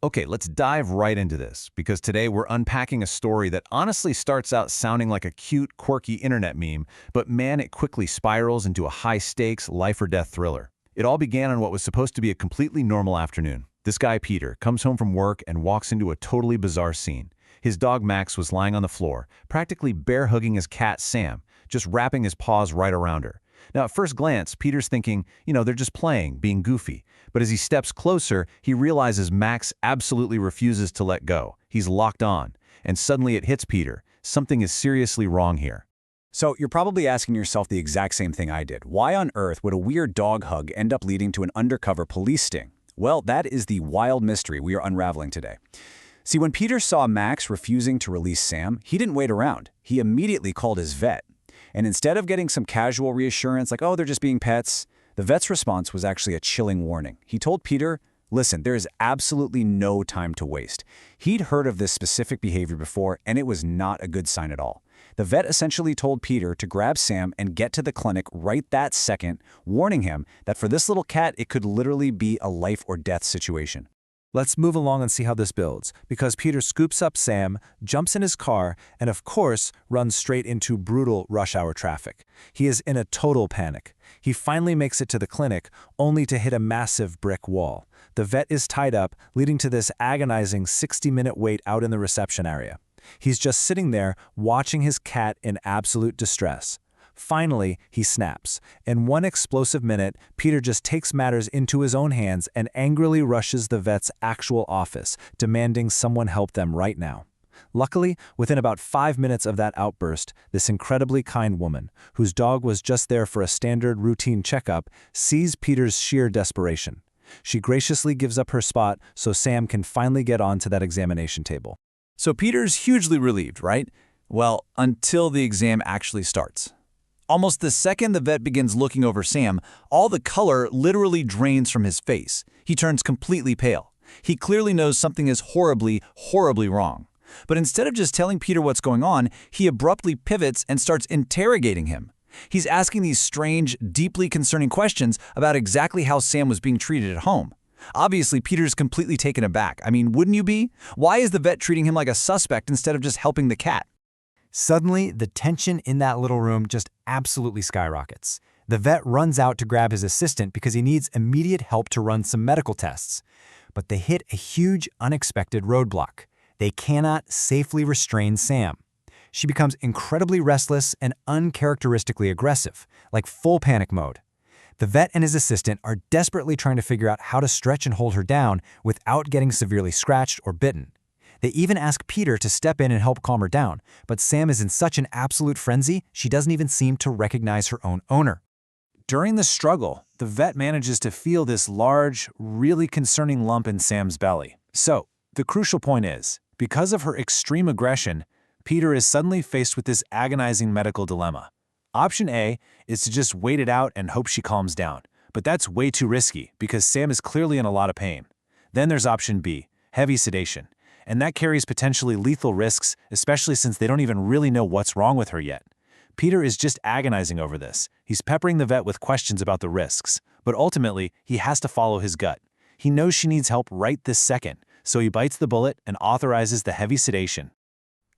Okay, let's dive right into this, because today we're unpacking a story that honestly starts out sounding like a cute, quirky internet meme, but man, it quickly spirals into a high-stakes, life-or-death thriller. It all began on what was supposed to be a completely normal afternoon. This guy, Peter, comes home from work and walks into a totally bizarre scene. His dog Max was lying on the floor, practically bear-hugging his cat Sam, just wrapping his paws right around her. Now, at first glance, Peter's thinking, they're just playing, being goofy. But as he steps closer, he realizes Max absolutely refuses to let go. He's locked on. And suddenly it hits Peter. Something is seriously wrong here. So you're probably asking yourself the exact same thing I did. Why on earth would a weird dog hug end up leading to an undercover police sting? Well, that is the wild mystery we are unraveling today. See, when Peter saw Max refusing to release Sam, he didn't wait around. He immediately called his vet. And instead of getting some casual reassurance like, oh, they're just being pets, the vet's response was actually a chilling warning. He told Peter, listen, there is absolutely no time to waste. He'd heard of this specific behavior before, and it was not a good sign at all. The vet essentially told Peter to grab Sam and get to the clinic right that second, warning him that for this little cat, it could literally be a life or death situation. Let's move along and see how this builds, because Peter scoops up Sam, jumps in his car, and of course, runs straight into brutal rush hour traffic. He is in a total panic. He finally makes it to the clinic, only to hit a massive brick wall. The vet is tied up, leading to this agonizing 60-minute wait out in the reception area. He's just sitting there, watching his cat in absolute distress. Finally, he snaps. In one explosive minute, Peter just takes matters into his own hands and angrily rushes the vet's actual office, demanding someone help them right now. Luckily, within about 5 minutes of that outburst, this incredibly kind woman, whose dog was just there for a standard routine checkup, sees Peter's sheer desperation. She graciously gives up her spot so Sam can finally get onto that examination table. So Peter's hugely relieved, right? Well, until the exam actually starts. Almost the second the vet begins looking over Sam, all the color literally drains from his face. He turns completely pale. He clearly knows something is horribly, horribly wrong. But instead of just telling Peter what's going on, he abruptly pivots and starts interrogating him. He's asking these strange, deeply concerning questions about exactly how Sam was being treated at home. Obviously, Peter's completely taken aback. I mean, wouldn't you be? Why is the vet treating him like a suspect instead of just helping the cat? Suddenly, the tension in that little room just absolutely skyrockets. The vet runs out to grab his assistant because he needs immediate help to run some medical tests. But they hit a huge, unexpected roadblock. They cannot safely restrain Sam. She becomes incredibly restless and uncharacteristically aggressive, like full panic mode. The vet and his assistant are desperately trying to figure out how to stretch and hold her down without getting severely scratched or bitten. They even ask Peter to step in and help calm her down, but Sam is in such an absolute frenzy, she doesn't even seem to recognize her own owner. During the struggle, the vet manages to feel this large, really concerning lump in Sam's belly. So, the crucial point is, because of her extreme aggression, Peter is suddenly faced with this agonizing medical dilemma. Option A is to just wait it out and hope she calms down, but that's way too risky because Sam is clearly in a lot of pain. Then there's option B, heavy sedation. And that carries potentially lethal risks, especially since they don't even really know what's wrong with her yet. Peter is just agonizing over this. He's peppering the vet with questions about the risks, but ultimately, he has to follow his gut. He knows she needs help right this second, so he bites the bullet and authorizes the heavy sedation.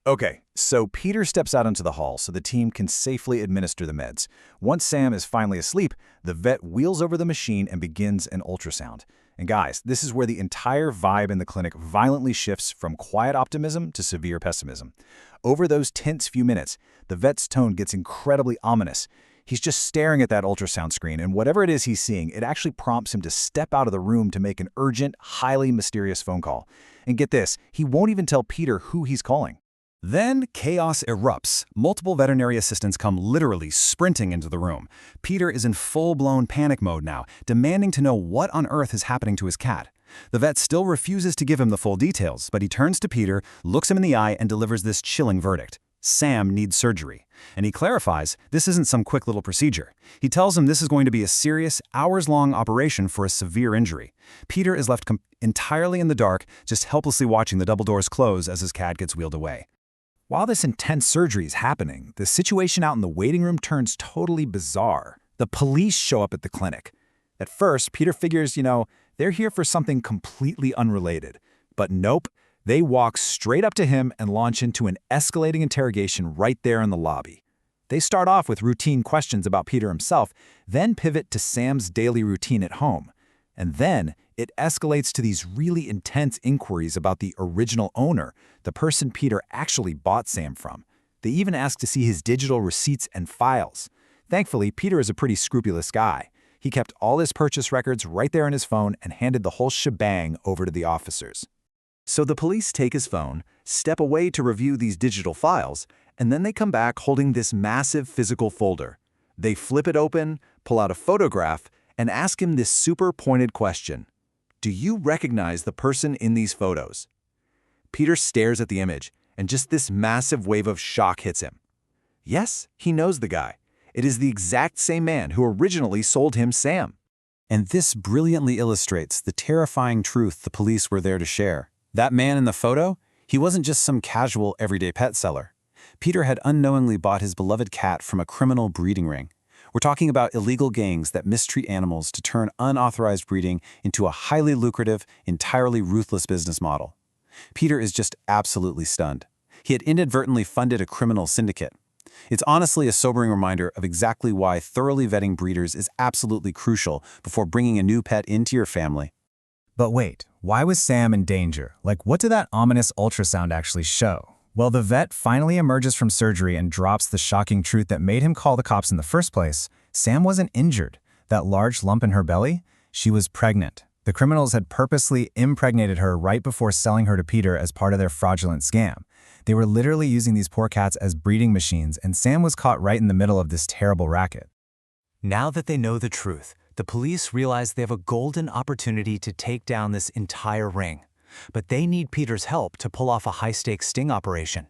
Okay, so Peter steps out into the hall so the team can safely administer the meds. Once Sam is finally asleep, the vet wheels over the machine and begins an ultrasound. And guys, this is where the entire vibe in the clinic violently shifts from quiet optimism to severe pessimism. Over those tense few minutes, the vet's tone gets incredibly ominous. He's just staring at that ultrasound screen, and whatever it is he's seeing, it actually prompts him to step out of the room to make an urgent, highly mysterious phone call. And get this, he won't even tell Peter who he's calling. Then chaos erupts. Multiple veterinary assistants come literally sprinting into the room. Peter is in full-blown panic mode now, demanding to know what on earth is happening to his cat. The vet still refuses to give him the full details, but he turns to Peter, looks him in the eye, and delivers this chilling verdict. Sam needs surgery. And he clarifies this isn't some quick little procedure. He tells him this is going to be a serious, hours-long operation for a severe injury. Peter is left entirely in the dark, just helplessly watching the double doors close as his cat gets wheeled away. While this intense surgery is happening, the situation out in the waiting room turns totally bizarre. The police show up at the clinic. At first, Peter figures, they're here for something completely unrelated. But nope, they walk straight up to him and launch into an escalating interrogation right there in the lobby. They start off with routine questions about Peter himself, then pivot to Sam's daily routine at home. And then it escalates to these really intense inquiries about the original owner, the person Peter actually bought Sam from. They even ask to see his digital receipts and files. Thankfully, Peter is a pretty scrupulous guy. He kept all his purchase records right there in his phone and handed the whole shebang over to the officers. So the police take his phone, step away to review these digital files, and then they come back holding this massive physical folder. They flip it open, pull out a photograph, and ask him this super pointed question. Do you recognize the person in these photos? Peter stares at the image, and just this massive wave of shock hits him. Yes, he knows the guy. It is the exact same man who originally sold him Sam. And this brilliantly illustrates the terrifying truth the police were there to share. That man in the photo, he wasn't just some casual, everyday pet seller. Peter had unknowingly bought his beloved cat from a criminal breeding ring. We're talking about illegal gangs that mistreat animals to turn unauthorized breeding into a highly lucrative, entirely ruthless business model. Peter is just absolutely stunned. He had inadvertently funded a criminal syndicate. It's honestly a sobering reminder of exactly why thoroughly vetting breeders is absolutely crucial before bringing a new pet into your family. But wait, why was Sam in danger? Like, what did that ominous ultrasound actually show? Well, the vet finally emerges from surgery and drops the shocking truth that made him call the cops in the first place. Sam wasn't injured. That large lump in her belly? She was pregnant. The criminals had purposely impregnated her right before selling her to Peter as part of their fraudulent scam. They were literally using these poor cats as breeding machines, and Sam was caught right in the middle of this terrible racket. Now that they know the truth, the police realize they have a golden opportunity to take down this entire ring. But they need Peter's help to pull off a high-stakes sting operation.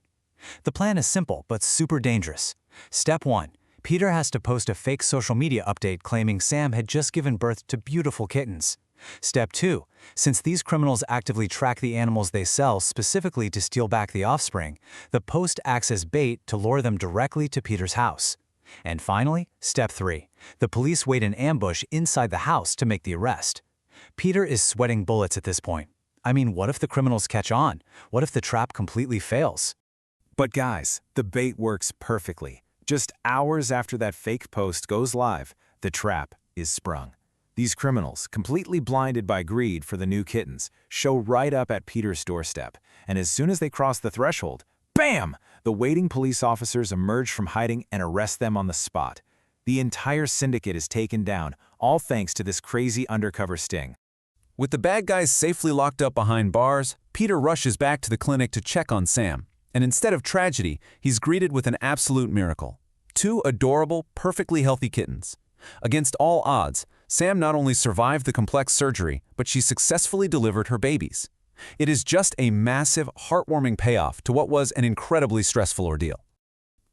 The plan is simple, but super dangerous. Step 1. Peter has to post a fake social media update claiming Sam had just given birth to beautiful kittens. Step 2. Since these criminals actively track the animals they sell specifically to steal back the offspring, the post acts as bait to lure them directly to Peter's house. And finally, Step 3. The police wait in ambush inside the house to make the arrest. Peter is sweating bullets at this point. I mean, what if the criminals catch on? What if the trap completely fails? But guys, the bait works perfectly. Just hours after that fake post goes live, the trap is sprung. These criminals, completely blinded by greed for the new kittens, show right up at Peter's doorstep, and as soon as they cross the threshold, bam! The waiting police officers emerge from hiding and arrest them on the spot. The entire syndicate is taken down, all thanks to this crazy undercover sting. With the bad guys safely locked up behind bars, Peter rushes back to the clinic to check on Sam. And instead of tragedy, he's greeted with an absolute miracle. 2 adorable, perfectly healthy kittens. Against all odds, Sam not only survived the complex surgery, but she successfully delivered her babies. It is just a massive, heartwarming payoff to what was an incredibly stressful ordeal.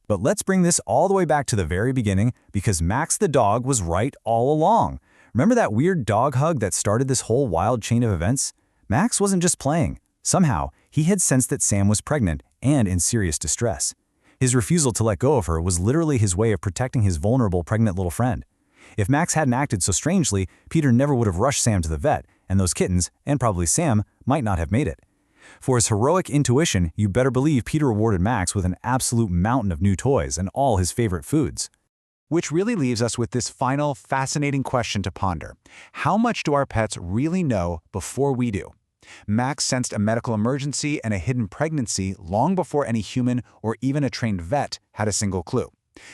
But let's bring this all the way back to the very beginning, because Max the dog was right all along. Remember that weird dog hug that started this whole wild chain of events? Max wasn't just playing. Somehow, he had sensed that Sam was pregnant and in serious distress. His refusal to let go of her was literally his way of protecting his vulnerable pregnant little friend. If Max hadn't acted so strangely, Peter never would have rushed Sam to the vet, and those kittens, and probably Sam, might not have made it. For his heroic intuition, you better believe Peter rewarded Max with an absolute mountain of new toys and all his favorite foods. Which really leaves us with this final, fascinating question to ponder. How much do our pets really know before we do? Max sensed a medical emergency and a hidden pregnancy long before any human or even a trained vet had a single clue.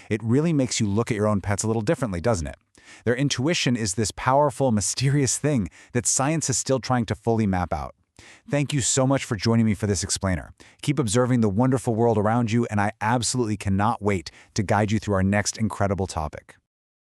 It really makes you look at your own pets a little differently, doesn't it? Their intuition is this powerful, mysterious thing that science is still trying to fully map out. Thank you so much for joining me for this explainer. Keep observing the wonderful world around you, and I absolutely cannot wait to guide you through our next incredible topic.